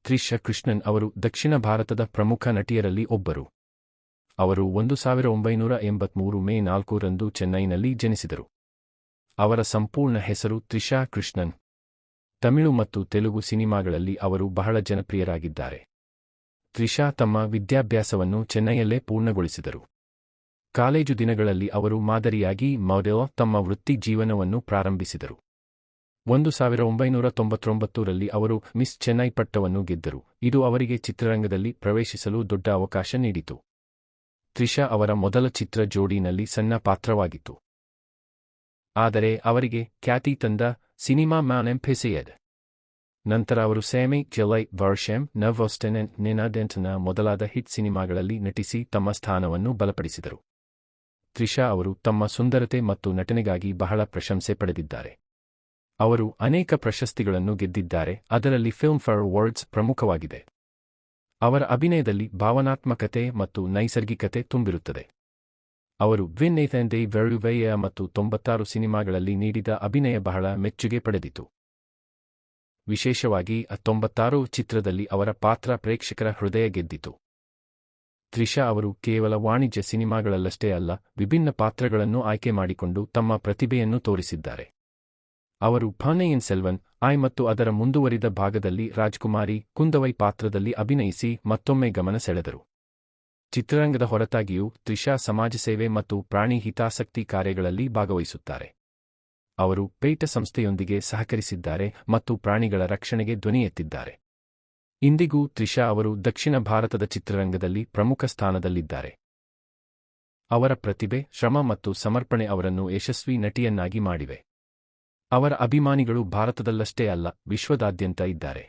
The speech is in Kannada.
ತ್ರಿಷಾ ಕೃಷ್ಣನ್ ಅವರು ದಕ್ಷಿಣ ಭಾರತದ ಪ್ರಮುಖ ನಟಿಯರಲ್ಲಿ ಒಬ್ಬರು. ಅವರು 1983 ಮೇ 4 ರಂದು ಚೆನ್ನೈನಲ್ಲಿ ಜನಿಸಿದರು. ಅವರ ಸಂಪೂರ್ಣ ಹೆಸರು ತ್ರಿಷಾ ಕೃಷ್ಣನ್. ತಮಿಳು ಮತ್ತು ತೆಲುಗು ಸಿನಿಮಾಗಳಲ್ಲಿ ಅವರು ಬಹಳ ಜನಪ್ರಿಯರಾಗಿದ್ದಾರೆ. ತ್ರಿಷಾ ತಮ್ಮ ವಿದ್ಯಾಭ್ಯಾಸವನ್ನು ಚೆನ್ನೈಯಲ್ಲೇ ಪೂರ್ಣಗೊಳಿಸಿದರು. ಕಾಲೇಜು ದಿನಗಳಲ್ಲಿ ಅವರು ಮಾದರಿಯಾಗಿ ಮಾಡೆಲ್ ತಮ್ಮ ವೃತ್ತಿ ಜೀವನವನ್ನು ಪ್ರಾರಂಭಿಸಿದರು. 1999 ರಲ್ಲಿ ಅವರು ಮಿಸ್ ಚೆನ್ನೈ ಪಟ್ಟವನ್ನು ಗೆದ್ದರು. ಇದು ಅವರಿಗೆ ಚಿತ್ರರಂಗದಲ್ಲಿ ಪ್ರವೇಶಿಸಲು ದೊಡ್ಡ ಅವಕಾಶ ನೀಡಿತು. ತ್ರಿಷಾ ಅವರ ಮೊದಲ ಚಿತ್ರ ಜೋಡಿನಲ್ಲಿ ಸಣ್ಣ ಪಾತ್ರವಾಗಿತ್ತು. ಆದರೆ ಅವರಿಗೆ ಖ್ಯಾತಿ ತಂದ ಸಿನಿಮಾ ಮ್ಯಾನ್ ಎಂಪೆಸಿಯಡ್. ನಂತರ ಅವರು ಸೇಮೆ ಜಲೈ ವರ್ಷಂ ನವೋಸ್ಟೆನ್ ನೆನಾಡೆಂಟ್ನ ಮೊದಲಾದ ಹಿಟ್ ಸಿನಿಮಾಗಳಲ್ಲಿ ನಟಿಸಿ ತಮ್ಮ ಸ್ಥಾನವನ್ನು ಬಲಪಡಿಸಿದರು. ತ್ರಿಷಾ ಅವರು ತಮ್ಮ ಸುಂದರತೆ ಮತ್ತು ನಟನೆಗಾಗಿ ಬಹಳ ಪ್ರಶಂಸೆ ಪಡೆದಿದ್ದಾರೆ. ಅವರು ಅನೇಕ ಪ್ರಶಸ್ತಿಗಳನ್ನು ಗೆದ್ದಿದ್ದಾರೆ, ಅದರಲ್ಲಿ ಫಿಲ್ಮ್ಫೇರ್ ಅವಾರ್ಡ್ಸ್ ಪ್ರಮುಖವಾಗಿದೆ. ಅವರ ಅಭಿನಯದಲ್ಲಿ ಭಾವನಾತ್ಮಕತೆ ಮತ್ತು ನೈಸರ್ಗಿಕತೆ ತುಂಬಿರುತ್ತದೆ. ಅವರು ವಿನ್ ನೇಥನ್ ಡೆ ವೆರುವೆಯ ಮತ್ತು 96 ಸಿನಿಮಾಗಳಲ್ಲಿ ನೀಡಿದ ಅಭಿನಯ ಬಹಳ ಮೆಚ್ಚುಗೆ ಪಡೆದಿತು. ವಿಶೇಷವಾಗಿ 96 ಚಿತ್ರದಲ್ಲಿ ಅವರ ಪಾತ್ರ ಪ್ರೇಕ್ಷಕರ ಹೃದಯ ಗೆದ್ದಿತು. ತ್ರಿಷಾ ಅವರು ಕೇವಲ ವಾಣಿಜ್ಯ ಸಿನಿಮಾಗಳಲ್ಲಷ್ಟೇ ಅಲ್ಲ, ವಿಭಿನ್ನ ಪಾತ್ರಗಳನ್ನು ಆಯ್ಕೆ ಮಾಡಿಕೊಂಡು ತಮ್ಮ ಪ್ರತಿಭೆಯನ್ನು ತೋರಿಸಿದ್ದಾರೆ. ಅವರು ಪೊನ್ನಿಯಿನ್ ಸೆಲ್ವನ್ ಐ ಮತ್ತು ಅದರ ಮುಂದುವರಿದ ಭಾಗದಲ್ಲಿ ರಾಜ್ಕುಮಾರಿ ಕುಂದವೈ ಪಾತ್ರದಲ್ಲಿ ಅಭಿನಯಿಸಿ ಮತ್ತೊಮ್ಮೆ ಗಮನ ಸೆಳೆದರು. ಚಿತ್ರರಂಗದ ಹೊರತಾಗಿಯೂ ತ್ರಿಷಾ ಸಮಾಜಸೇವೆ ಮತ್ತು ಪ್ರಾಣಿ ಹಿತಾಸಕ್ತಿ ಕಾರ್ಯಗಳಲ್ಲಿ ಭಾಗವಹಿಸುತ್ತಾರೆ. ಅವರು ಪೇಟ ಸಂಸ್ಥೆಯೊಂದಿಗೆ ಸಹಕರಿಸಿದ್ದಾರೆ ಮತ್ತು ಪ್ರಾಣಿಗಳ ರಕ್ಷಣೆಗೆ ಧ್ವನಿ ಎತ್ತಿದ್ದಾರೆ. ಇಂದಿಗೂ ತ್ರಿಷಾ ಅವರು ದಕ್ಷಿಣ ಭಾರತದ ಚಿತ್ರರಂಗದಲ್ಲಿ ಪ್ರಮುಖ ಸ್ಥಾನದಲ್ಲಿದ್ದಾರೆ. ಅವರ ಪ್ರತಿಭೆ, ಶ್ರಮ ಮತ್ತು ಸಮರ್ಪಣೆ ಅವರನ್ನು ಯಶಸ್ವಿ ನಟಿಯನ್ನಾಗಿ ಮಾಡಿವೆ. ಅವರ ಅಭಿಮಾನಿಗಳು ಭಾರತದಲ್ಲಷ್ಟೇ ಅಲ್ಲ, ವಿಶ್ವದಾದ್ಯಂತ ಇದ್ದಾರೆ.